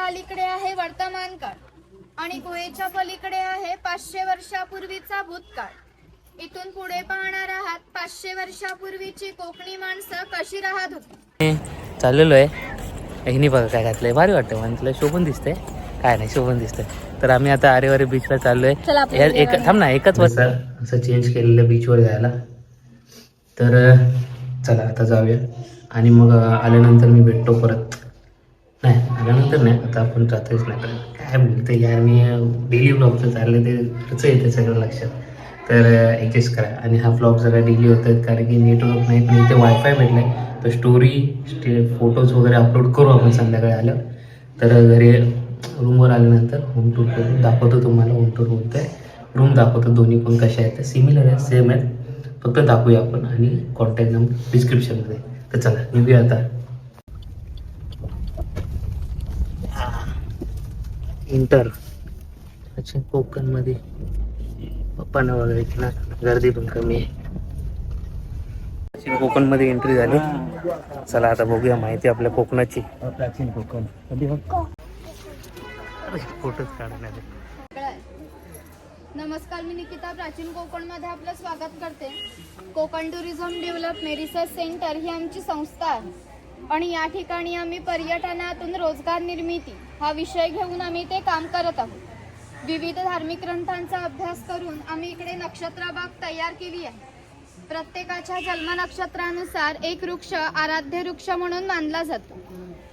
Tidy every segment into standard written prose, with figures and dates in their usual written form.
अलीकडे आहे वर्तमान काळ आणि गुहेच्या पलीकडे आहे 500 वर्षापूर्वीचा भूतकाळ। इथून पुढे पाहणार आहात 500 वर्षापूर्वीची कोकणी माणसं कशी राहत होती। चाललेलो आहे हिनी बघा काय घातलंय, भारी वाटतं म्हटलं, शोभून दिसतंय, काय नाही शोभून दिसतंय। तर आम्ही आता आरेवारे बीचला चाललोय। थांब ना, एकच वाजता असं चेंज केलेलं बीचवर जायला। तर चला आता जाऊया आणि मग आल्यानंतर मी भेटतो परत। नाही आल्यानंतर नाही, आता आपण जातोच नाही, तर काय बोलतं यार, मी डेली ब्लॉगचं चाललं ते खर्च येते सगळं लक्षात, तर ॲडजस्ट करा। आणि हा ब्लॉग सगळा डेली होत आहेत कारण की नेटवर्क नाही, पण इथे वायफाय भेटलं आहे, तर स्टोरी फोटोज वगैरे अपलोड करू आपण संध्याकाळी आलं तर। घरी रूमवर आल्यानंतर होम टूर करून दाखवतो तुम्हाला, होम टूर होतं आहे, रूम दाखवतो, दोन्ही पण कशा आहेत, सिमिलर आहेत, सेम आहेत, फक्त दाखवूया आपण आणि कॉन्टॅक्ट नंबर डिस्क्रिप्शनमध्ये। तर चला निघूया आता। इंटर अच्छा कोकणमध्ये पप्पांना बघायची ना, गर्दी पण कमी आहे। कोकणमध्ये एंट्री झाली, चला आता बघूया माहिती आपल्या कोकणाची। प्राचीन कोकण फोटोच काढण्यात। नमस्कार, मी निकिता प्राचीन कोकणमध्ये आपलं स्वागत करते। Konkan tourism development research centre ही आमची संस्था आहे आणि या ठिकाणी आम्ही पर्यटनातून रोजगार निर्मिती हा विषय घेऊन आम्ही ते काम करत आहोत। विविध धार्मिक ग्रंथांचा अभ्यास करून आम्ही इकडे नक्षत्रबाग तयार केली आहे। प्रत्येकाच्या जन्म नक्षत्रानुसार एक वृक्ष आराध्य वृक्ष म्हणून मानला जातो।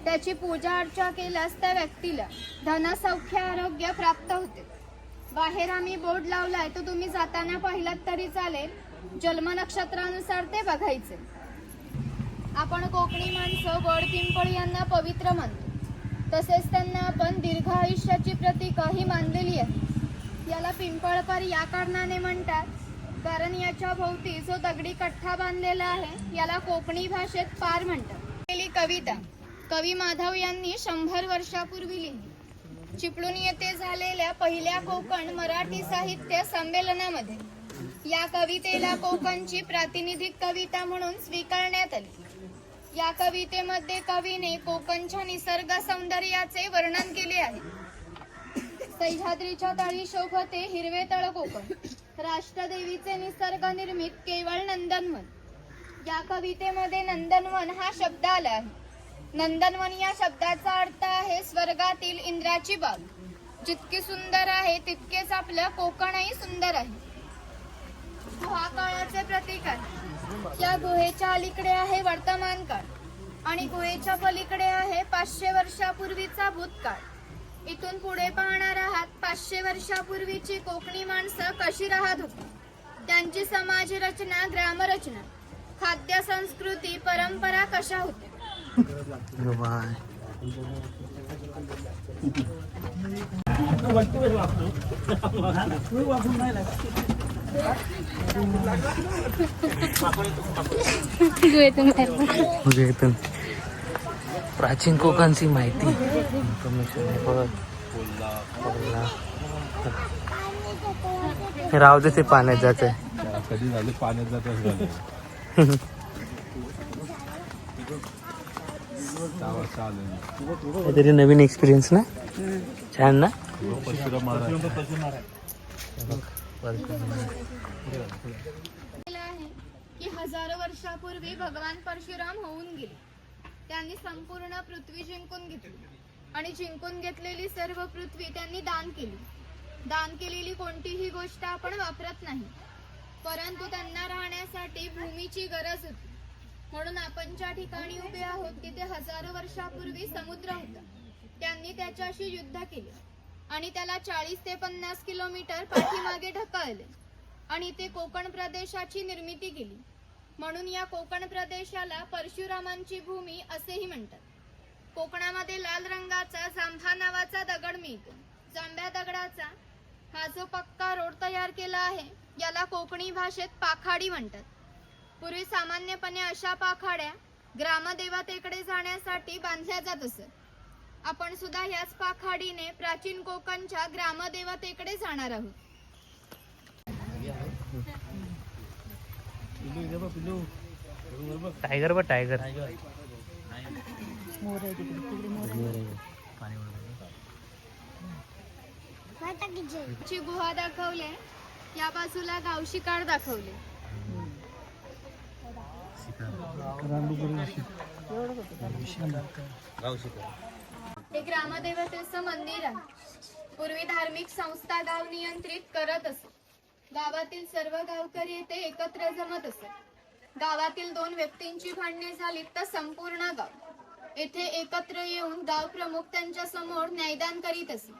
त्याची पूजा अर्चा केल्यास त्या व्यक्तीला धन सौख्य आरोग्य प्राप्त होते। बाहेर आम्ही बोर्ड लावलाय, तो तुम्ही जाताना पाहिलात तरी चालेल, जन्म नक्षत्रानुसार ते बघायचे। आपण कोकणी माणसं वड पिंपळ यांना पवित्र मानतो, तसेच त्यांना आपण दीर्घ आयुष्याची प्रतीक ही मानलेली आहे। याला पिंपळपर या कारणाने म्हणतात कारण याच्या भोवती जो दगडी कठ्ठा बांधलेला आहे याला कोकणी भाषेत पार म्हणतात। पहिली कविता कवी माधव यांनी 100 वर्षापूर्वी लिहिली। चिपळूण येथे झालेल्या पहिल्या कोकण मराठी साहित्य संमेलनामध्ये या कवितेला कोकणची प्रातिनिधिक कविता म्हणून स्वीकारण्यात आली। या कवितेमध्ये कवीने कोकणच्या निसर्ग सौंदर्याचे वर्णन केले आहे। सह्याद्रीच्या तळी शोभते हिरवे तळ कोकण, राष्ट्रदेवीचे निसर्ग निर्मित केवळ नंदनवन। या कवितेमध्ये नंदनवन हा शब्द आला आहे। नंदनवन या शब्दाचा अर्थ आहे स्वर्गातील इंद्राची बाग। जितकी सुंदर आहे तितकेच आपलं कोकणही सुंदर आहे। गुहा काळाचे प्रतीक आहे। या गुहेच्या अलीकडे आहे वर्तमान काळ आणि गुहेच्या पलीकडे आहे 500 वर्षापूर्वीचा भूतकाळ। इथून पुढे पाहणार आहात 500 वर्षापूर्वीची कोकणी माणसं कशी राहत होती, त्यांची समाज रचना, ग्रामरचना, खाद्य संस्कृती, परंपरा कशा होत्या। प्राचीन कोकणची माहिती इन्फॉर्मेशन राहू दे, ते पाण्यात जात आहे, कधी झाले पाण्यात जात काहीतरी नवीन एक्सपिरियन्स ना, छान ना। की हजारो वर्षापूर्वी भगवान परशुराम होऊन गेले। त्यांनी संपूर्ण पृथ्वी जिंकून घेतली आणि जिंकून घेतलेली सर्व पृथ्वी त्यांनी दान केली। दान केलेली कोणतीही गोष्ट आपण वापरत नाही, परंतु त्यांना राहण्यासाठी भूमीची गरज होती। म्हणून आपण ज्या ठिकाणी उभे आहोत तिथे हजारो वर्षापूर्वी समुद्र होता। त्यांनी त्याच्याशी युद्ध केले आणि त्याला 40 ते 50 किलोमीटर पाठीमागे ढकलले आणि ते कोकण प्रदेशाची निर्मिती केली। म्हणून या कोकण प्रदेशाला परशुरामांची भूमी असेही म्हणतात। कोकणामध्ये लाल रंगाचा जांभा नावाचा दगड मिळतो। जांभ्या दगडाचा हा जो पक्का रोड तयार केला आहे याला कोकणी भाषेत पाखाडी म्हणतात। पूर्वी सामान्यपणे अशा पाखाड्या ग्रामदेवतेकडे जाण्यासाठी बांधल्या जात असत। आपण सुद्धा याच पाखाडीने प्राचीन कोकणच्या ग्रामदेवतेकडे जाणार आहोत। टायगर बघ, टायगर ची गुहा दाखवले, या बाजूला गावशी कार दाखवले. हे ग्रामदेवतेचं मंदिर आहे. पूर्वी धार्मिक संस्था गाव नियंत्रित करत असत. गावातील सर्व गावकरी येथे एकत्र जमत असत. गावातील 2 व्यक्तींची भांडणे झाली तर संपूर्ण गाव येथे एकत्र येऊन गाव प्रमुख त्यांच्या समोर न्यायदान करीत असे.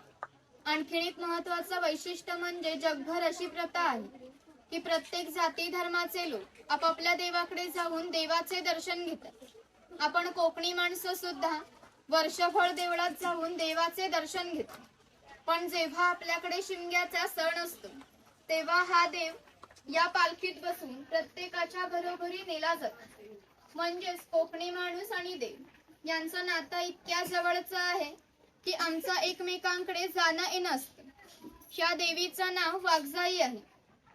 आणखीन एक महत्वाचं वैशिष्ट्य म्हणजे जगभर अशी प्रथा आहे की प्रत्येक जाती धर्माचे लोक आपापल्या देवाकडे जाऊन देवाचे दर्शन घेतात. आपण कोकणी माणसं सुद्धा वर्षभर देवळात जाऊन देवाचे दर्शन घेतो. पण जेव्हा आपल्याकडे शिमग्याचा सण असतो तेव्हा हा देव या पालखीत बसून प्रत्येकाच्या घरोघरी नेला जातो. म्हणजेच कोकणी माणूस आणि देव यांचं नातं इतक्या जवळचं आहे की आमचं एकमेकांकडे जाणं येणं असतं. ह्या देवीचं नाव वाघजाई आहे.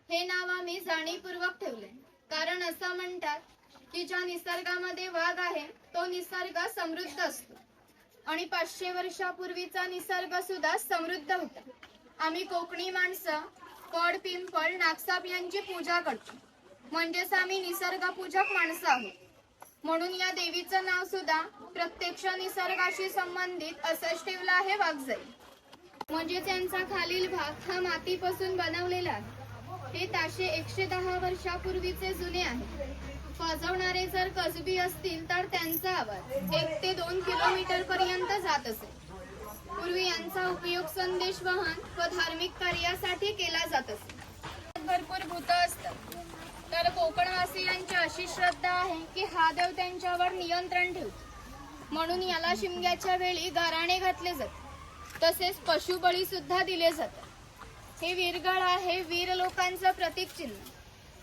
हे नाव आम्ही जाणीवपूर्वक ठेवले कारण असं म्हणतात की ज्या निसर्गामध्ये वाघ आहे तो निसर्ग समृद्ध असतो आणि 500 वर्षापूर्वीचा निसर्ग सुद्धा समृद्ध होता. आम्ही कोकणी माणसं पड पिंपळ नागसाप यांची पूजा करतो. म्हणजेच आम्ही निसर्गपूजक माणसं आहोत. म्हणून या देवीचं नाव सुद्धा प्रत्यक्ष निसर्गाशी संबंधित असंच ठेवलं आहे वाघजाई. म्हणजे त्यांचा खालील भाग हा मातीपासून बनवलेला आहे. हे ताशे 110 वर्षापूर्वीचे जुने आहे. वाजवणारे जर कसबी असतील तर त्यांचा आवाज 1 ते 2 किलोमीटर पर्यंत जात असे. पूर्वी यांचा उपयोग संदेश वाहन व धार्मिक कार्यासाठी केला जात असे. भरपूर भूत असतात तर कोकणवासियांची अशी श्रद्धा आहे की हा देव त्यांच्यावर नियंत्रण ठेवतो. म्हणून याला शिमग्याच्या वेळी गाराणे घातले जाते. तसेच पशुबळी सुद्धा दिले जातात. हे वीरगळ आहे वीर लोकांचं प्रतीक चिन्ह.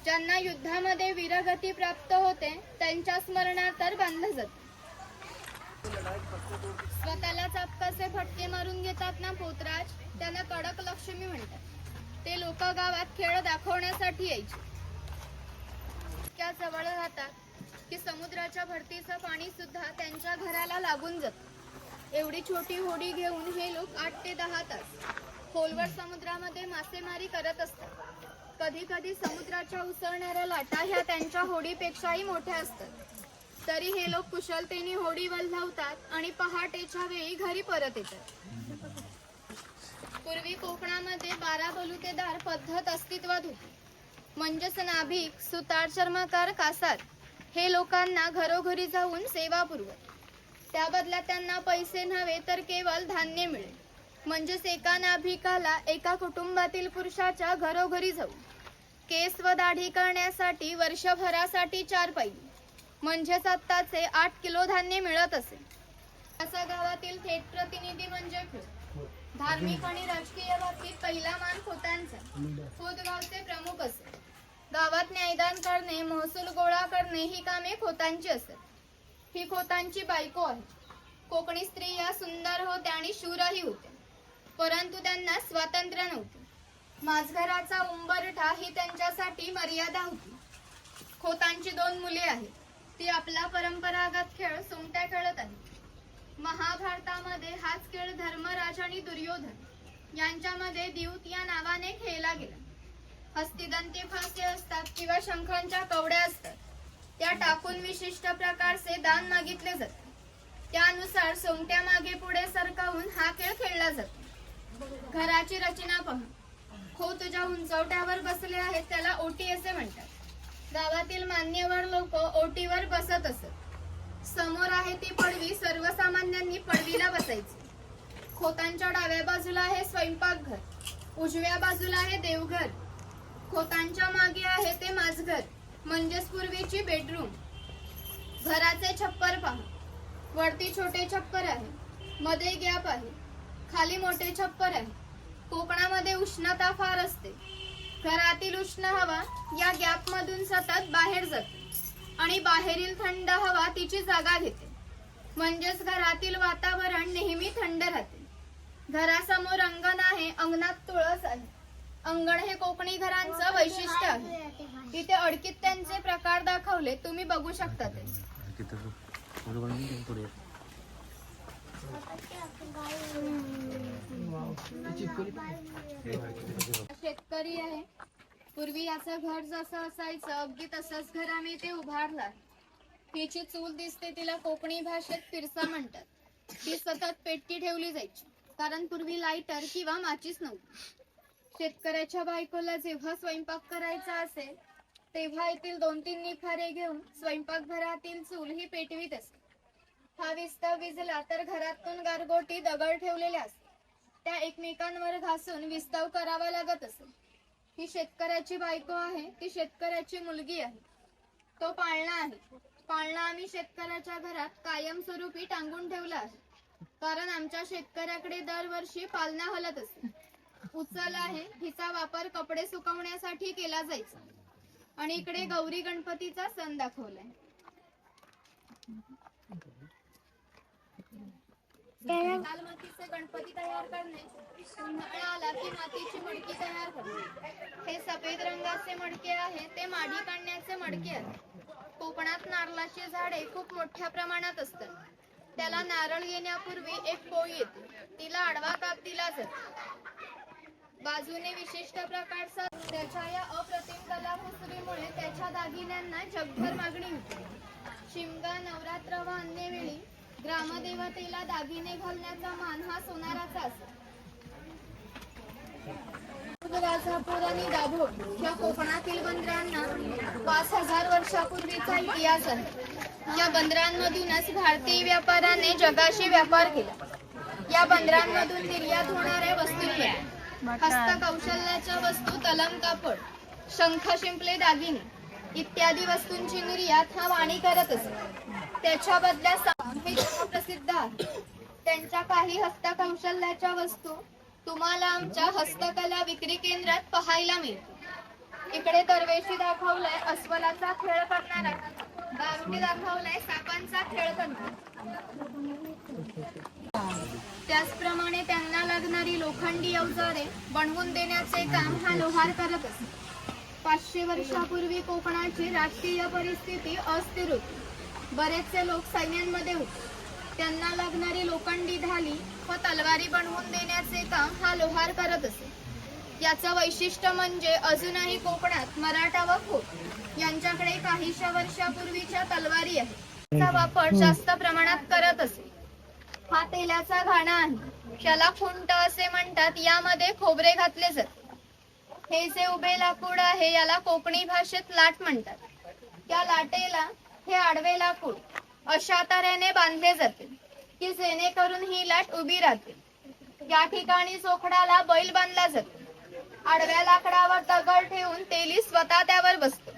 ज्यांना युद्धामध्ये वीरगती प्राप्त होते त्यांच्या स्मरणार्थ बांधलं जातं. स्वतःला चापकाचे फटके मारून घेतात ना पोतराज, त्यांना कडक लक्ष्मी म्हणतात. ते लोक गावात खेळ दाखवण्यासाठी यायचे. इतक्या जवळ राहतात की समुद्राच्या भरतीचं पाणी सुद्धा त्यांच्या घराला लागून जातं. एवढी छोटी होडी घेऊन हे लोक 8 ते 10 तास खोलवर समुद्रामध्ये मासेमारी करत असतात. कधी कधी समुद्राच्या उसळणाऱ्या लाटा ह्या त्यांच्या होडीपेक्षाही मोठ्या असतात. तरी हे लोक कुशलतेने होडी वल्हवतात आणि पहाटेच्या वेळी घरी परत येतात. पूर्वी कोकणामध्ये 12 बलुतेदार पद्धत अस्तित्वात होती. म्हणजेच नाभिक, सुतार, चर्मकार, कासार हे लोकांना घरोघरी जाऊन सेवा पुरवत. त्या बदल्यात त्यांना पैसे नव्हे तर केवळ धान्य मिळेल. म्हणजेच एका नाभिकाला एका कुटुंबातील पुरुषाच्या घरोघरी जाऊन केस व दाढी करण्यासाठी वर्षभरासाठी 4 पैली म्हणजेच आत्ताचे 8 किलो धान्य मिळत असे. असा गावातील थेट प्रतिनिधी म्हणजे खोत. धार्मिक आणि राजकीय बाबतीत पहिला मान खोतांचा. खोत गावचे प्रमुख असे. गावात न्यायदान करणे, महसूल गोळा करणे ही कामे खोतांची असत. ही खोतांची बायको आहे. कोकणी स्त्रिया सुंदर होत्या आणि शूरही होत्या, परंतु त्यांना स्वातंत्र्य नव्हते. माझघराचा उंबरठा ही त्यांच्यासाठी मर्यादा होती. खोतांची 2 मुले आहेत. ती आपला परंपरागत खेळ सोंगट्या खेळत आहेत. महाभारतामध्ये हाच खेळ धर्मराज आणि दुर्योधन यांच्यामध्ये द्यूत या नावाने खेळला गेला. हस्तिदंती फासे असतात किंवा शंखांच्या कवड्या असतात. त्या टाकून विशिष्ट प्रकारचे दान मागितले जाते. त्यानुसार सोंगट्या मागे पुढे सरकावून हा खेळ खेळला जातो. घराची रचना पहा. खोत ज्या उंचवट्यावर बसले आहेत त्याला ओटी असे म्हणतात. गावातील मान्यवर लोक ओटीवर बसत असत. समोर आहे ती पडवी. सर्वसामान्यांनी पडवीला बसायचे. खोतांच्या डाव्या बाजूला आहे स्वयंपाकघर, उजव्या बाजूला आहे देवघर. खोतांच्या मागे आहे ते माझघर म्हणजेच पूर्वीची बेडरूम. घराचे छप्पर पहा. वरती छोटे छप्पर आहे, मध्ये गॅप आहे, खाली मोठे छप्पर आहे. कोकणामध्ये उष्णता फार असते. घरातील उष्ण हवा या गॅप मधून सतत बाहेर जाते आणि बाहेरील थंड हवा तिची जागा घेते. म्हणजेच घरातील वातावरण नेहमी थंड राहते. घरासमोर अंगण आहे. अंगणात तुळस आहे. अंगण हे कोकणी घरांचं वैशिष्ट्य आहे. इथे अडकित्यांचे प्रकार दाखवले, तुम्ही बघू शकता ते. शेतकरी आहे. पूर्वी याचं घर जसं असायचं अगदी तसंच घर आम्ही ते उभारलं. हिची चूल दिसते, तिला कोकणी भाषेत पिरसा म्हणतात. ती सतत पेटती ठेवली जायची, कारण पूर्वी लायटर किंवा माचीस नव्हती. शेतकऱ्याच्या बायकोला जेव्हा स्वयंपाक करायचा असेल तेव्हा येथील 2-3 निखारे घेऊन स्वयंपाकघरातील चूल ही पेटवीत असते. हा विस्तव विजला तर घरातून गारगोटी दगड ठेवलेल्या असतात, त्या एकमेकांवर घासून विस्तव करावा लागत असे. ही शेतकऱ्याची बायको आहे, ती शेतकऱ्याची मुलगी आहे. तो पाळणा आहे. पाळणा आम्ही शेतकऱ्याच्या घरात कायमस्वरूपी टांगून ठेवला आहे, कारण आमच्या शेतकऱ्याकडे दरवर्षी पालना हलत असते. उचल आहे, हिचा वापर कपडे सुकवण्यासाठी केला जायचा. आणि इकडे गौरी गणपतीचा सण दाखवलाय. लाल मातीचे गणपती तयार करणे, उन्हाळा आला की मातीची मडकी तयार करणे. हे सफेद रंगाचे मडके आहे, ते माडी काढण्याचे मडके आहे. कोकणात नारळाची झाडे खूप मोठ्या प्रमाणात असतात. त्याला नारळ येण्यापूर्वी एक पोळी येते, तिला आडवा काप दिला जातो. बाजूने विशिष्ट प्रकारचा. त्याच्या या अप्रतिम कलाकुसरीमुळे त्याच्या दागिन्यांना जगभर मागणी होती. शिमगा, नवरात्र व अन्य वेळी ग्रामदेवतेला दागिने घालण्याचा मान हा सोनाराचा असतो. राजापूर आणि दाभोळ या कोकणातील बंदरांना 5000 वर्षापूर्वीचा इतिहास आहे. या बंदरांमधूनच भारतीय व्यापाऱ्याने जगाशी व्यापार केला. या बंदरांमधून निर्यात होणाऱ्या वस्तू होत्या. हस्तकौशल्याच्या वस्तू, तलम कापड, शंख, शिंपले, दागिने इत्यादी वस्तूंची निर्यात हा वाणी करत असे. त्याच्या बदल्यात हे प्रसिद्ध आहे. त्यांच्या काही हस्तकौशल्याच्या वस्तू तुम्हाला आमच्या हस्तकला विक्री केंद्रात पाहायला मिळतील. इकडे दरवेशी दाखवलाय अस्वलाचा खेळ करणारा, गारुडी दाखवलाय सापांचा खेळ करणारा. त्याचप्रमाणे त्यांना लागणारी लोखंडी अवजारे बनवून देण्याचे काम हा लोहार करत असे. 500 वर्षापूर्वी कोकणाची राजकीय परिस्थिती अस्थिर होती. बरेचसे लोक सैन्यांमध्ये होते. त्यांना लागणारी लोखंडी ढाली व तलवारी बनवून देण्याचे काम हा लोहार करत असे. याचं वैशिष्ट्य म्हणजे अजूनही कोकणात मराठा व खोत यांच्याकडे काहीशा वर्षापूर्वीच्या तलवारी आहेत. त्याचा वापर जास्त प्रमाणात करत असे. हा तेलाचा घाणा आहे, त्याला खुंट असे म्हणतात. यामध्ये खोबरे घातले जाते. हे जे उभे लाकूड आहे याला कोकणी भाषेत लाट म्हणतात. त्या लाटेला हे आडवे लाकूड अशा तऱ्हेने बांधले जाते की जेणेकरून ही लाट उभी राहते. या ठिकाणी चोखडाला बैल बांधला जातो. आडव्या लाकडावर दगड ठेवून तेली स्वतः त्यावर बसतो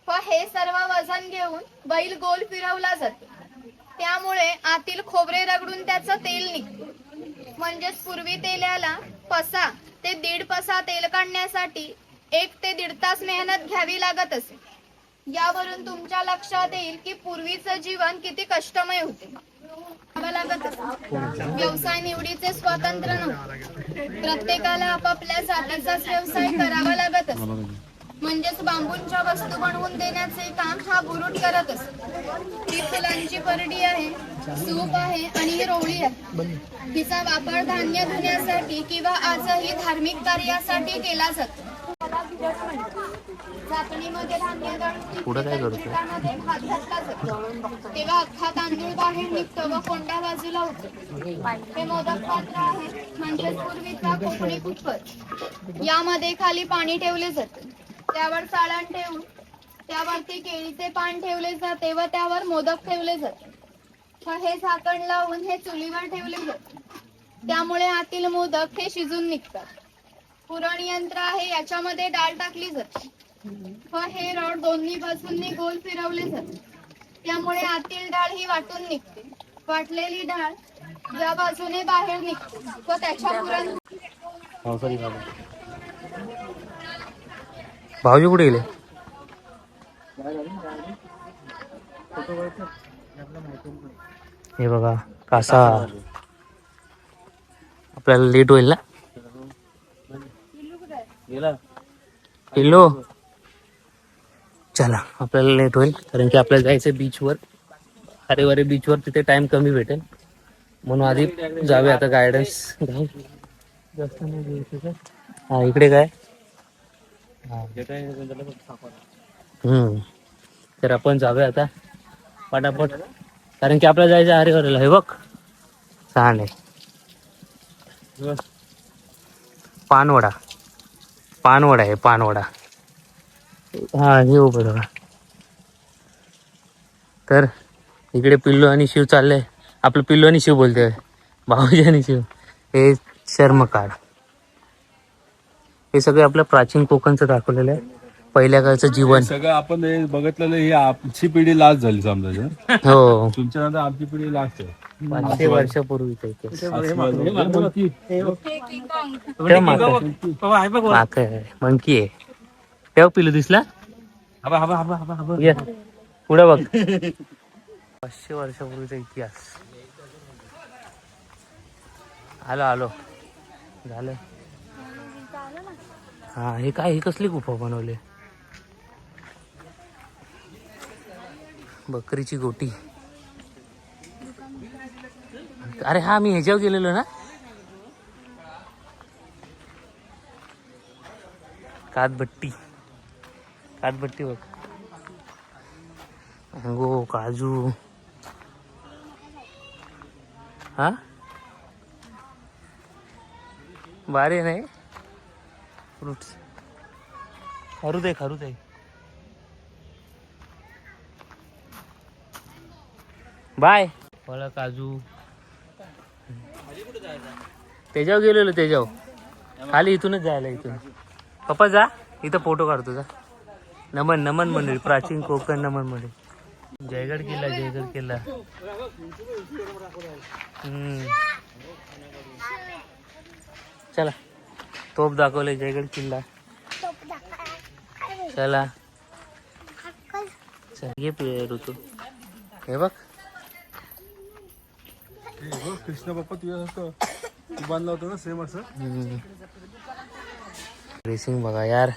व हे सर्व वजन घेऊन बैल गोल फिरवला जातो. त्यामुळे आतील खोबरे रगडून त्याचं तेल निघते. म्हणजेच पूर्वी तेलाला पसा ते 1.5 पसा तेल काढण्यासाठी 1 ते 1.5 तास मेहनत घ्यावी लागत असे. यावरून तुमच्या लक्षात येईल की पूर्वीचं जीवन किती कष्टमय होते. व्यवसाय निवडीचे स्वातंत्र्य नव्हते. प्रत्येकाला आपापल्या जातीचाच व्यवसाय करावा लागत असे. म्हणजेच बांबूंच्या वस्तू बनवून देण्याचे काम हा बुरुट करत असतो. ही फुलांची परडी आहे, सूप आहे आणि ही रोळी आहे. हिचा वापर धान्य धुण्यासाठी किंवा आजही धार्मिक कार्यासाठी केला जातो. झाकणीमध्ये धान्य दळून भात घातला जातो. तेव्हा अख्खा तांदूळ बाहेर निघतो व कोंड्या बाजूला होतो. हे मोदक पात्र आहे, म्हणजेच पूर्वीचा कोकणी कुकर. यामध्ये खाली पाणी ठेवले जाते. त्यावर चाळण ठेवून त्यावरती केळीचे पान ठेवले जाते व त्यावर मोदक ठेवले जाते. हे झाकण लावून हे चुलीवर ठेवले जाते. त्यामुळे आतील मोदक हे शिजून निघतात. पुरण यंत्र आहे, याच्यामध्ये डाळ टाकली जाते व हे रॉड दोन्ही बाजूंनी गोल फिरवले जाते. त्यामुळे आतील डाळ ही वाटून निघते. वाटलेली डाळ या बाजूने बाहेर निघते व त्याच्या पुरण. भाऊजी कुठे गेले? हे बघा कासा. आपल्याला लेट होईल ना पिल्लू. चला आपल्याला लेट होईल कारण की आपल्याला जायचं बीचवर, अरेवारे बीचवर. तिथे टाइम कमी भेटेल म्हणून आधी जावे. आता गायडन्स जास्त नाही देऊ शकत. हा इकडे काय हा तर आपण जाऊया आता पटापट, कारण की आपल्याला जायचं आहे हरिहरला. हे बघ छान आहे पानवडा. पानवडा आहे पानवडा. हा हे उभं बघा. तर इकडे पिल्लू आणि शिव चाललंय. आपलं पिल्लू आणि शिव बोलतोय, भाऊजी आणि शिव. हे शर्मकार. हे सगळं आपलं प्राचीन कोकणचं दाखवलेलं आहे, पहिल्या काळचं जीवन. सगळं आपण हे बघितलेलं, ही आमची पिढी लास्ट झाली समजा. हो तुमच्या नंतर आमची पिढी लास्ट आहे. 500 वर्षापूर्वीच आहे ते. मंकी आहे. तेव्हा पिल्लू दिसला. ये, पुढे बघ. 500 वर्षापूर्वीचा इतिहास. आलो आलो झालं. हा हे काय, ही कसली गुफा बनवली. बकरीची गोटी. अरे हा मी ह्याच्यावर गेलेलो ना, कातभट्टी. कातभट्टी बघ. मँगो, काजू. हा बारे नाही फ्रुट्स. खरूच आहे खरूच आहे. बाय. फळ काजू. त्याच्यावर गेलेलो, त्याच्यावर खाली इथूनच जायला. इथून पप्पा जा, इथं फोटो काढतो जा. नमन नमन मंदिर, प्राचीन कोकण नमन मंदिर. जयगड किल्ला, जयगड किल्ला. चला तोप दाखवले, जयगड किल्ला. चला चल ये ऋतू. हे बघ कृष्ण बाप्पा तुझ्यासारखं तू बांधला होता ना सेम असं. ड्रेसिंग बघा यार.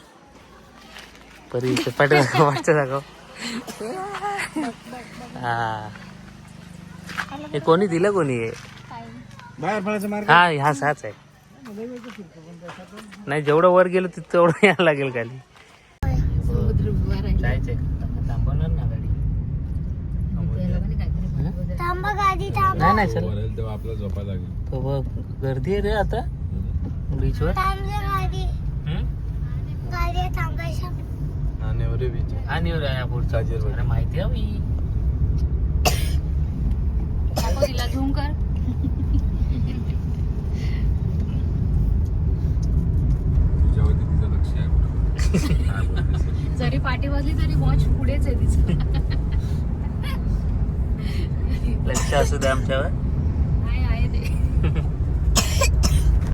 परी चपाट वाटतं दाखव. हा हे कोणी दिलं, कोणी आहे बाहेर पडायचं मार्ग. हा ह्या साच आहे. नाही जेवढं वर गेलं तेवढं यायला लागेल खाली. जायचंय थांबवणार ना गाडी. नाही नाही चल. वरेल तेव्हा आपल्याला झोपा लागेल. तो बघ गर्दी आहे रे आता बीचवर. नाणेवरे बीच. आणि पुढचा अरे माहिती आहे मी. तिला झूम कर. तुझ्यावरती तिचं लक्ष आहे बरोबर. जरी पाठी वाजली तरी वॉच पुढेच आहे तिचं. लक्ष असू दे आमच्यावर. आहे ते.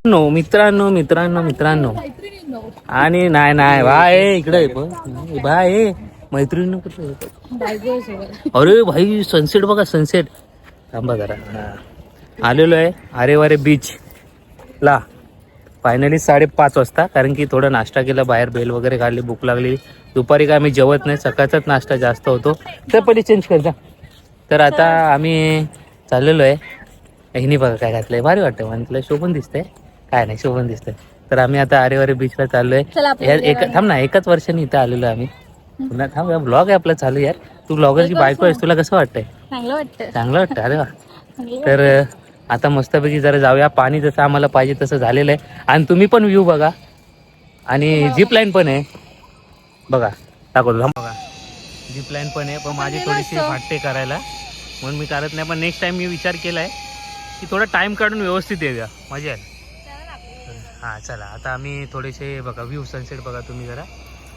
नो मित्रांनो मित्रांनो मित्रांनो. आणि नाही नाही भाई इकडे भाई मैत्रिणी कुठे. अरे भाई सनसेट बघा सनसेट. थांबा जरा. आलेलो आहे आरेवारे बीच ला फायनली 5:30 वाजता. कारण की थोडा नाश्ता केला बाहेर, बेल वगैरे खाल्ली, भूक लागली. दुपारी काय आम्ही जेवत नाही, सकाळचाच नाश्ता जास्त होतो. तर पहिले चेंज कर जा. तर आता आम्ही चाललेलो आहे. हिनी बघा काय घातलंय, भारी वाटतं म्हटलं. शोभून दिसतंय. काय नाही शोभून दिसतंय. तर आम्ही आता आरेवारे बीचला चाललोय. थांब ना, एकाच वर्षाने इथं आलेलो आहे आम्ही. पुन्हा थांब, ब्लॉग आहे आपला चालू यार. तू ब्लॉगरची बायको आहेस, तुला कसं वाटतंय. चांगलं वाटतं. चांगलं वाटतं. अरे वा. तर आता मस्तपैकी जरा जाऊया. पाणी जसं आम्हाला पाहिजे तसं झालेलं आहे. आणि तुम्ही पण व्ह्यू बघा. आणि झिप लाईन पण आहे बघा, दाखवतो बघा. झिप लाईन पण आहे, पण माझी थोडीशी वाटते करायला म्हणून मी करत नाही. पण नेक्स्ट टाइम मी विचार केलाय की थोडा टाइम काढून व्यवस्थित येऊया, मजा आहे. हां चला आता आम्ही थोडेसे बघा व्ह्यू सनसेट बघा तुम्ही जरा.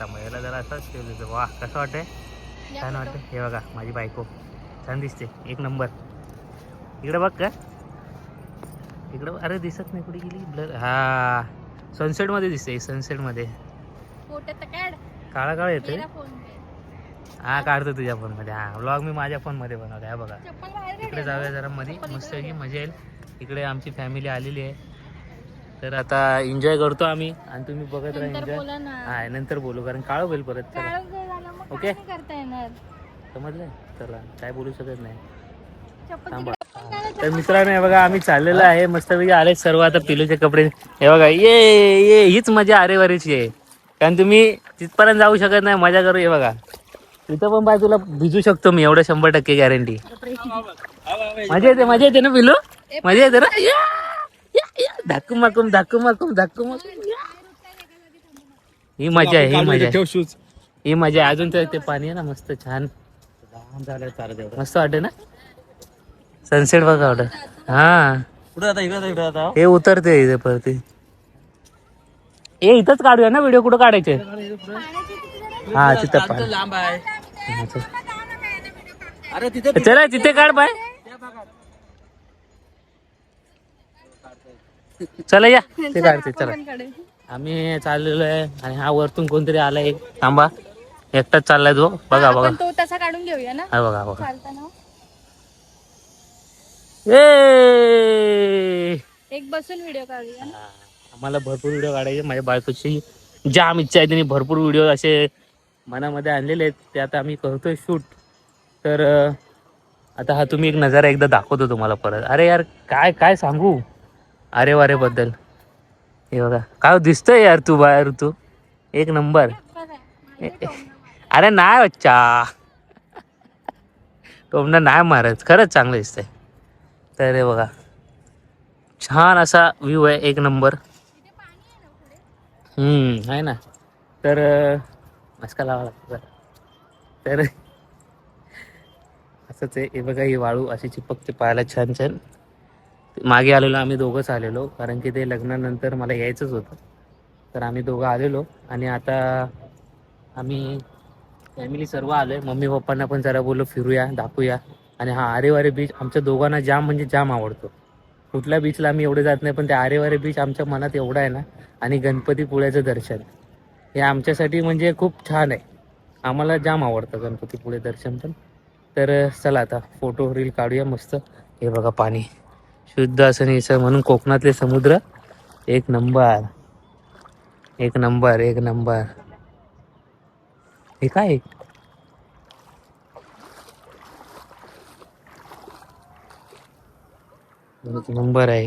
याला जरा असंच ठेवलं. वा कसं वाटतंय, छान वाटतं. हे बघा माझी बायको छान दिसते, एक नंबर. इकडे बघ का, इकडं अरे दिसत नाही, कुठे गेली ब्लर. हा सनसेट मध्ये दिसते, सनसेट मध्ये. काळा काळा येते. हा काढतो तुझ्या फोन मध्ये. हा व्लॉग मी माझ्या फोन मध्ये बनवला आहे बघा. इकडे जाऊया जरा मध्ये, मस्त की मजा येईल. इकडे आमची फॅमिली आलेली आहे. तर आता एन्जॉय करतो आम्ही आणि तुम्ही बघत राहा एन्जॉय. हा नंतर बोलू, कारण काळं होईल परत. चला ओके समजलं. चला काय बोलू शकत नाही. थांबा. तर मित्रांनो हे बघा आम्ही चाललेलो आहे मस्तपैकी आले सर्व आता पिलूचे कपडे हे बघा ये हीच मजा आरेवारीची आहे कारण तुम्ही तिथपर्यंत जाऊ शकत नाही मजा करू हे बघा तिथं पण बाय तुला भिजू शकतो मी एवढं 100% गॅरंटी मजा येते ना पिलू मजा येते ना धाकू माकूम ही मजा आहे ही मजा ठेव शूज. ही मजा आहे. अजून तर ते पाणी आहे ना मस्त छान मस्त वाटते ना सनसेट बघा वाटत हा हे उतरते इथे परती हे इथंच काढूया ना व्हिडिओ कुठं काढायचे हा तिथं पाणी लांब आहे. चला तिथे काढ बाय चला या ते काढते चला आम्ही चाललेलो आहे आणि हा वरतून कोणतरी आलाय थांबा एकटाच चाललाय तो बघा बघा तो तसा काढून घेऊया ना हा बघा बघा चालताना एक बसून व्हिडिओ काढूया ना. आम्हाला भरपूर व्हिडिओ काढायचे माझ्या बायकोची जाम इच्छा आहे त्यांनी भरपूर व्हिडिओ असे मनामध्ये आणलेले आहेत ते आता आम्ही करतोय शूट तर आता हा तुम्ही एक नजारा एकदा दाखवतो तुम्हाला परत अरे यार काय काय सांगू अरे वारे बद्दल हे बघा काय दिसतोय यार तू बाहेर तू एक नंबर अरे नाही बच्चा टोमना नाही मारत खरंच चांगलं दिसतंय तर हे बघा छान असा व्ह्यू आहे एक नंबर आहे ना तर मस्का लावा लागतो तर असंच आहे हे बघा ही वाळू अशी चिपकते पाहायला छान छान मागे आलेलो आम्ही दोघंच आलेलो कारण की ते लग्नानंतर मला यायचंच होतं तर आम्ही दोघं आलेलो आणि आता आम्ही फॅमिली सर्व आलो आहे मम्मी पप्पांना पण जरा बोललो फिरूया दाखवूया आणि हा आरेवारे बीच आमच्या दोघांना जाम म्हणजे जाम आवडतो कुठल्या बीचला आम्ही एवढे जात नाही पण ते आरेवारे बीच आमच्या मनात एवढा आहे ना आणि गणपतीपुळ्याचं दर्शन हे आमच्यासाठी म्हणजे खूप छान आहे आम्हाला जाम आवडतं गणपतीपुळे दर्शन पण तर चला आता फोटो रील काढूया मस्त हे बघा पाणी शुद्ध असं नाही म्हणून कोकणातले समुद्र एक नंबर एक नंबर एक नंबर हे काय नंबर आहे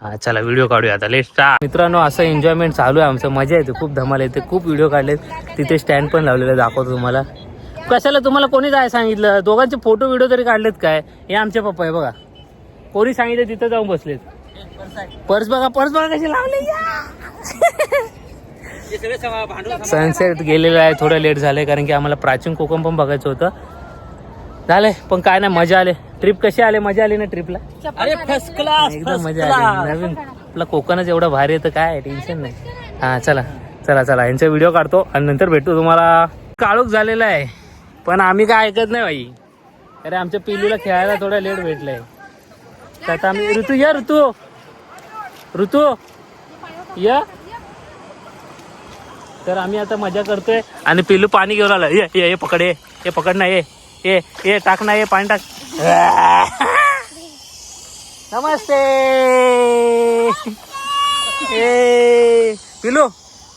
हा चला व्हिडिओ काढूया आता लेट स्टार्ट मित्रांनो असं एन्जॉयमेंट चालू आहे आमचं मजा येते खूप धमाल येते खूप व्हिडिओ काढलेत तिथे स्टँड पण लावलेलं दाखवतो तुम्हाला कशाला तुम्हाला कोणी जाय सांगितलं दोघांचे फोटो व्हिडिओ तरी काढलेत काय हे आमचे पप्पा आहे बघा कोणी सांगितलं तिथं जाऊन बसलेत पर्स बघा कशी लावले सनसेट गेलेलं आहे थोडं लेट झालंय कारण की आम्हाला प्राचीन कोकण पण बघायचं होतं झालंय पण काय नाही मजा आले ट्रिप कशी आले मजा आली ना ट्रिपला अरे फर्स्ट क्लास एकदम मजा आली नवीन आपला कोकणच एवढा भारी येतं काय टेन्शन नाही हा चला चला चला यांचा व्हिडिओ काढतो आणि नंतर भेटतो तुम्हाला काळोख झालेला आहे पण आम्ही काय ऐकत नाही बाई अरे आमच्या पिल्लूला खेळायला थोडा लेट भेटलाय तर आता आम्ही ऋतू या ऋतू या तर आम्ही आता मजा करतोय आणि पिल्लू पाणी घेऊन आला ये पकड ये पकड ना ये टाक ना ये पाणी टाक नमस्ते ए पिल्लू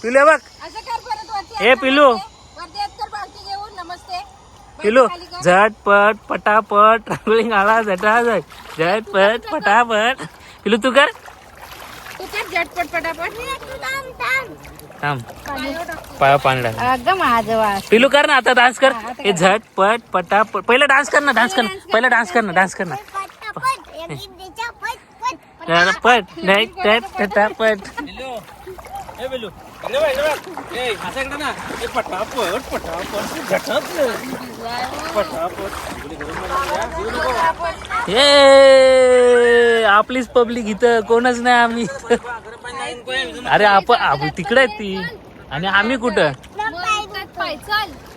पिल्लू बघ ए पिल्लू पिल्लू झटपट पटापट ट्रॅव्हलिंग आला झटपट पटापट पिल्लू तू कर झटपट पटापट थांब पाया पाणी टाक एकदम माझं पिलू कर ना आता डान्स कर हे झटपट पटापट पहिला डान्स कर ना पहिला डान्स कर ना पट नाही पटापट आपलीच पब्लिक इथं कोणच नाही आम्ही अरे आपण तिकडे आहेत ती आणि आम्ही कुठं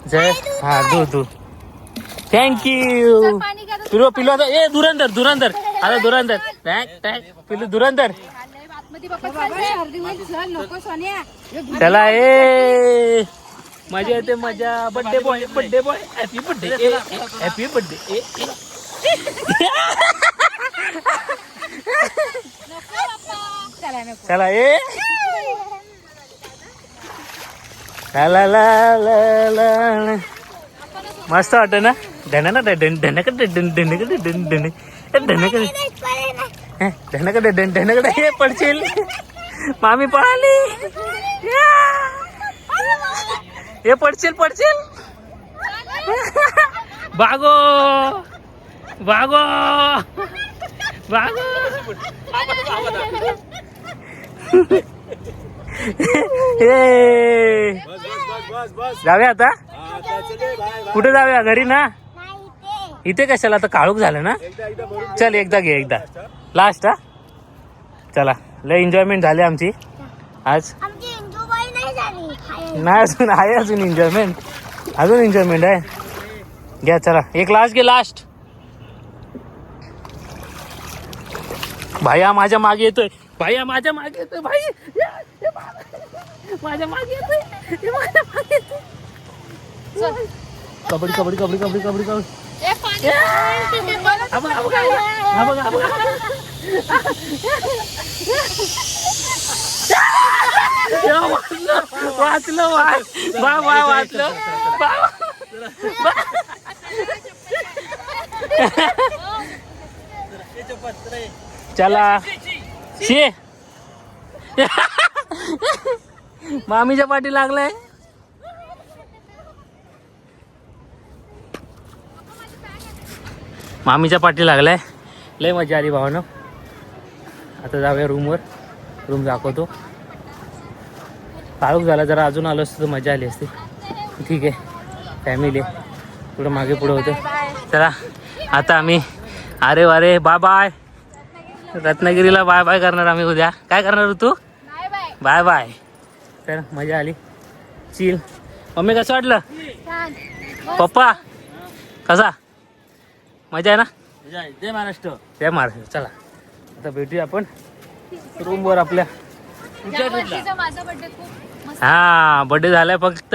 जय हा दू थँक्यू पिलो आता ए धुरंधर आता धुरंधर पिलू धुरंधर चला ए मजा येते मजा बर्थडे बॉय हॅपी बर्थडे चला ए मस्त वाटत ना धनकडे हे पडशील. मामी पळाली. हे पडशील. बागो बागो बागो. जाऊया आता. कुठे जाऊया? घरी ना. इथे कशाला? आता काळूक झालं ना. चल एकदा घे. एकदा लास्ट. हा चला. लय एन्जॉयमेंट झाली आमची आज. नाही अजून आहे. अजून एन्जॉयमेंट आहे. घ्या चला. एक लास्ट घे. लास्ट. भाई माझ्या मागे येतोय. भाई माझ्या मागे येतोय. कबड्डी. वाचलं. चला. शे मामीच्या पाठी लागलाय. मामीच्या पाठी लागलाय. लय मजा आली भावानं. आता जाऊया रूमवर. रूम दाखवतो. काळूक झाला जरा. अजून आलो असतो तर मजा आली असती. ठीक आहे. फॅमिली पुढं मागे पुढं होतं. चला आता आम्ही अरे वारे बाय बाय. रत्नागिरीला बाय बाय करणार आम्ही उद्या. काय करणार तू? Bye bye. तर मजा आली. चिल. मम्मी कसं वाटलं? पप्पा कसा? मजा आहे ना? जय महाराष्ट्र. चला आता भेटूया आपण रूमवर आपल्या. हा बर्थडे झालाय फक्त.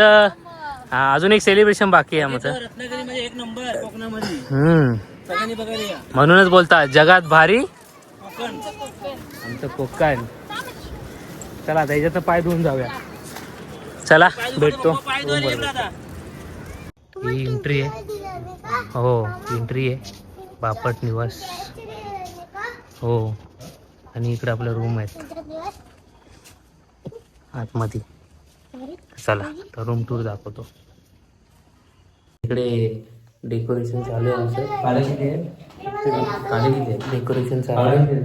हा अजून एक सेलिब्रेशन बाकी आहे आमचं. रत्नागिरीमध्ये एक नंबर कोकणामध्ये. सगळ्यांनी बघायला या. म्हणूनच बोलतात जगात भारी कोकण. आमचं कोकण. चला आता याच्यात पाय धुवून जाऊया. चला भेटतो. ही एंट्री आहे. हो एंट्री आहे. बापट निवास. हो आणि इकडे आपला रूम आहेत आतमध्ये. चला तर रूम टूर दाखवतो. इकडे डेकोरेशन चालू आहे आमचं. डेकोरेशन चालू आहे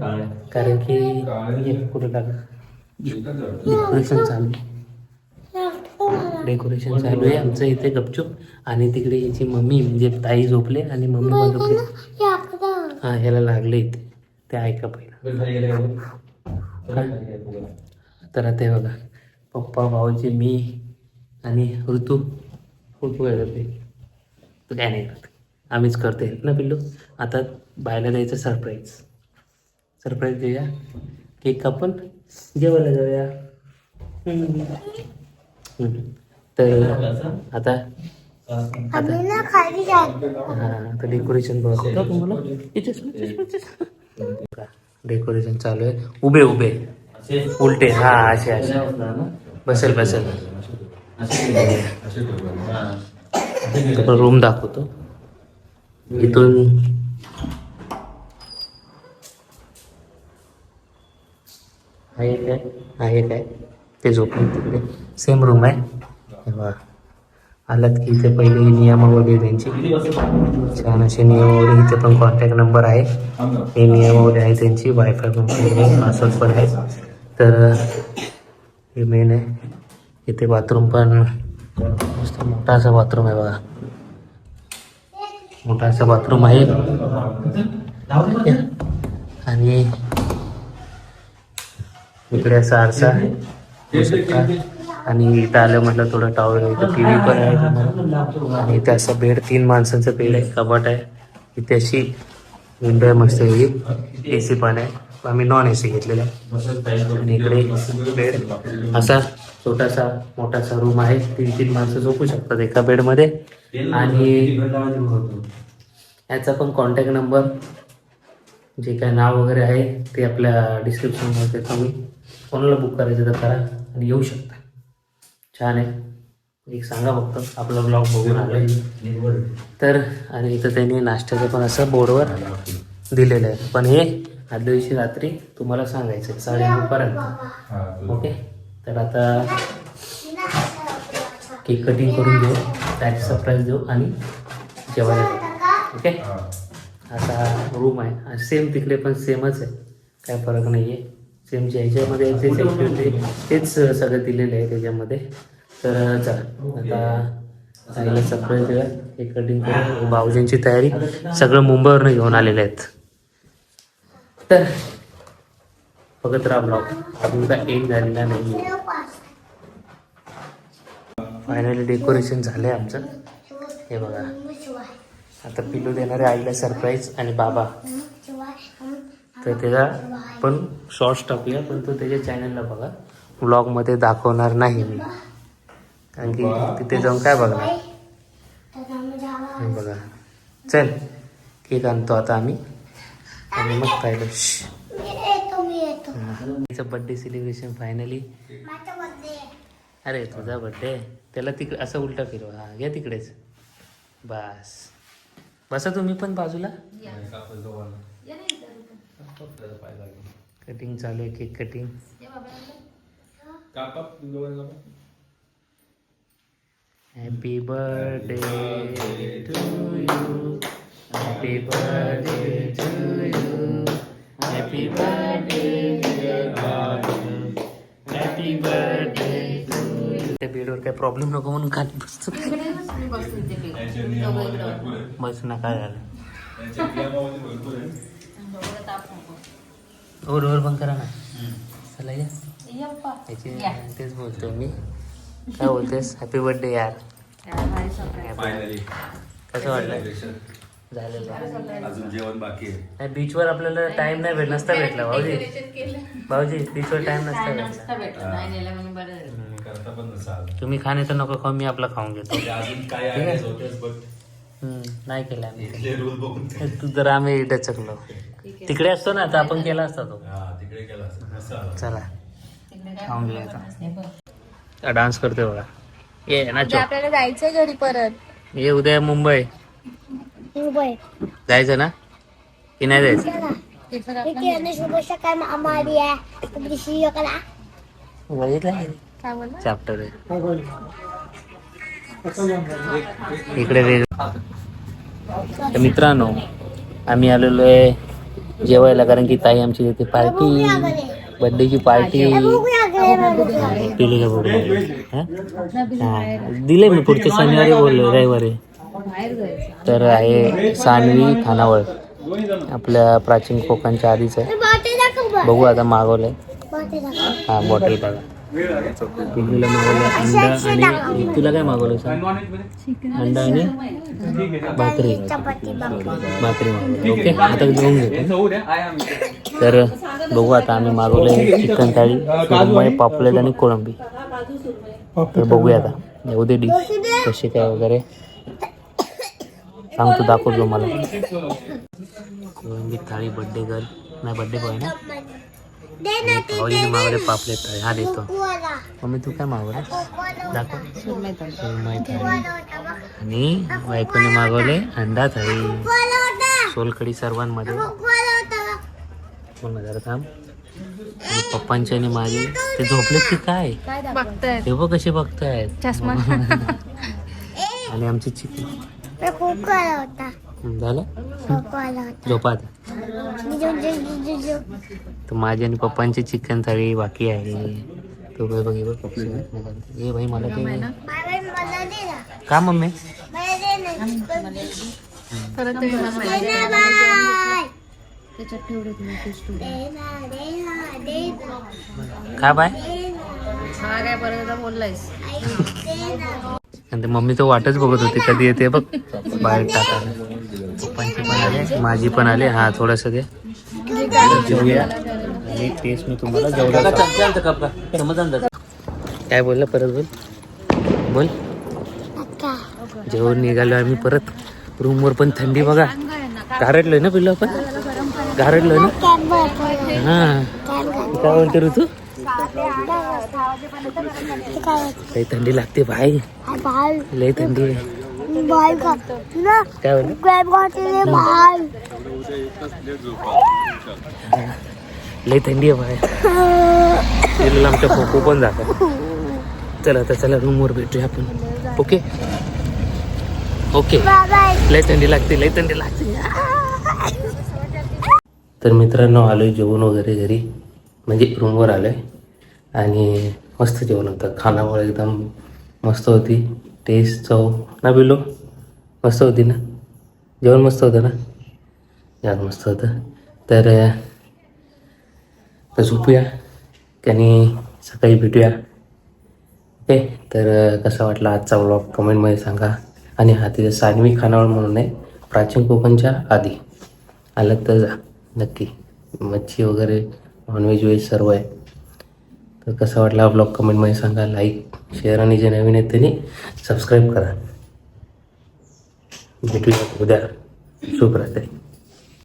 कारण की कुठं टाका. डेकोरेशन चालू आहे आमचं इथे गपचूप. आणि तिकडे याची मम्मी म्हणजे ताई झोपले आणि मम्मी पण झोपले. हा ह्याला लागले इथे. ते ऐका पहिलं. तर ते बघा पप्पा भाऊजी मी आणि ऋतू खूप वेळ होते. तर काय नाही करत आम्हीच करते ना पिल्लू. आता बायला द्यायचं सरप्राईज देऊया. केक कापून जेवायला जाऊया. तर आता आता डेकोरेशन बघतो तुम्हाला. डेकोरेशन चालू आहे. उभे उलटे. हा असे बसेल. रूम दाखवतो इथून. आहे काय ते झोपले तिकडे. सेम रूम आहे. आलात की इथे पहिले नियमावली त्यांची छान असे नियमावली. इथे पण कॉन्टॅक्ट नंबर आहे. हे नियमावली आहे त्यांची. वायफाय पण पासवर्ड पण आहे. तर हे मेन आहे. इथे बाथरूम पण मस्त मोठा असा बाथरूम आहे बघा. मोठा असा बाथरूम आहे. आणि इकडे असा आरसा आहे. आणि इथं आलं म्हटलं थोडं टॉवर आहे. इथं टी व्ही पण आहे. आणि इथे असं बेड 3 माणसांचं बेड आहे. कपाट आहे. इथे अशी विंडो आहे मस्त. ए सी पण आहे. आम्ही नॉन AC घेतलेला आहे. आणि इकडे बेड असा छोटासा मोठासा रूम आहे. 3 माणसं झोपू शकतात एका बेडमध्ये. आणि याचा पण कॉन्टॅक्ट नंबर जे काय नाव वगैरे आहे ते आपल्या डिस्क्रिप्शनमध्ये तुम्ही कोणाला बुक करायचं तर करा आणि येऊ शकता. छान आहे. एक सांगा फक्त आपला ब्लॉग बघून आलं तर. आणि इथं त्यांनी नाश्त्याचं पण असं बोर्डवर दिलेलं आहे. पण हे आदल्या दिवशी रात्री तुम्हाला सांगायचं 9:30 पर्यंत. ओके, तर आता केक कटिंग करून देऊ, त्याची सरप्राईज देऊ आणि जेवायला देऊ. ओके, आता रूम आहे सेम, तिकडे पण सेमच आहे, काय फरक नाही आहे. सेम ह्याच्यामध्ये तेच ॲक्च्युअली तेच सगळं दिलेलं आहे त्याच्यामध्ये. तर चला आता ताईला सरप्राईज देऊया, केक कटिंग करू. भाऊजींची तयारी सगळं मुंबईवरून घेऊन आलेले आहेत. तर बघत राहा ब्लॉग, अजून काय एंड झालेला नाही. फायनली डेकोरेशन झालंय आमचं. हे बघा, आता पिलू देणारे आईला सरप्राईज आणि बाबा. तर त्याचा पण शॉर्ट्स टाकूया, पण तो त्याच्या चॅनलला बघा, व्लॉगमध्ये दाखवणार नाही मी, कारण की तिथे जाऊन काय बघणार. हे बघा, चल केक आणतो आता आम्ही आणि मग काय बर्थडे सेलिब्रेशन फायनली. अरे तुझा बर्थडे, त्याला तिकडे असं उलटा फिरवा. हा घ्या तिकडेच, बस बसा तुम्ही पण बाजूला. कटिंग चालू आहे, cake cutting. Happy birthday to you, happy birthday to you, happy birthday happy birthday to you. त्या बेडवर काय प्रॉब्लेम नको म्हणून खाली बसतो. बस ना, काय झालं. डोर बंद करा ना. चला या, तेच बोलतोय मी. काय बोलतेस? हॅपी बर्थडे यार. कसं वाटलं? झालेलं अजून जेवण बाकी आहे. बीचवर आपल्याला टाइम नाही नसता भेटला भाऊजी. भाऊजी बीचवर टाइम नसता भेटला. तुम्ही खाणे तर नको खाऊ, मी आपला खाऊन घेतो. नाही केला आम्ही. तू जर आम्ही डचकलो तिकडे असतो ना, तर आपण केला असता तो. चला खाऊन घ्यायचा. डान्स करतोय बघा. ये नाचो. आपल्याला जायचंय घरी परत. ये उद्या मुंबई जायचं ना की नाही जायचं? चॅप्टर इकडे वेगळं. तर मित्रांनो, आम्ही आलेलो आहे जेवायला, कारण की ताई आमची इथे पार्टी, बर्थडेची पार्टी पिलीला बोललो. दिले मी पुढच्या शनिवारी, बोललो रविवारी. तर आहे सानवी खानावळ, आपल्या प्राचीन कोकणच्या आधीच आहे. बघू आता मागवलंय. हा बॉटल बघा. पिल्लूला मागवलं अंडा आणि तुला काय मागवलं सांग? अंडा आणि भाकरी मागवली. ओके, आता घेऊन घेतो. तर बघू आता आम्ही मागवलंय चिकन थाळी, सुरमई, पापलेट आणि कोळंबी. तर बघूया आता येऊ दे डिश कशी काय वगैरे सांगतो, दाखवतो मला. कोळंबी थाळी बर्थडे गर्ल, नाही बर्थडे बॉय ना. भाऊजीने मागवले पापलेट थाळी. हा देतो. मम्मी तू काय मागवलं? दाखव. सुरमई थाळी. आणि बायकोने मागवले अंडा थाळी, सोलकडी सर्वांमध्ये. जरा थांब. पप्पांची आणि माझी ते झोपलेत की काय बघतायत? ते बघ कसे बघतायत. आणि आमची चिकन झालं झोपात. तर माझी आणि पप्पांची चिकन थाळी बाकी आहे. तो बघ हे भाई मला ते का मम्मी का बाय आणि मम्मी तो वाटच बघत होती कधी येते बघ बाहेर टाकायला. पप्पांची पण आले, माझी पण आले. हा थोडस दे जेवूया आणि टेस्ट मी तुम्हाला जेवढा. काय बोललं परत बोल. जेवण निघालो आम्ही परत रूमवर. पण थंडी बघा, गारडलोय ना पिल्लू आपण, गारडलोय ना. हा काय बोलते ऋतू? काही थंडी लागते भाई, लय थंडी आहे. काय बोलतो लई थंडी आहे बाहेर आमच्या खोखो पण जातात. चला आता चला रूमवर भेटूया आपण. Okay okay. लई थंडी लागते लई थंडी लागते. तर मित्रांनो आलोय जेवण वगैरे घरी म्हणजे रूमवर आलोय आणि मस्त जेवण होतं. खानावळ एकदम मस्त होती. टेस्ट चव ना बिलो मस्त होती ना. जेवण मस्त होतं ना. जेवण मस्त होतं. तर झोपूया आणि सकाळी भेटूया. ओके. तर कसा वाटला आजचा व्लॉग कमेंटमध्ये सांगा. आणि हा तिथे सानवी खानावळ म्हणून आहे प्राचीन कोकणच्या आधी. आलं तर जा नक्की. मच्छी वगैरे नॉनव्हेज वेज सर्व आहे. तर कसा वाटला व्लॉग कमेंटमध्ये सांगा. लाईक शेअर आणि जे नवीन आहेत त्यांनी सबस्क्राईब करा. भेटूया उद्या. शुभरात्री.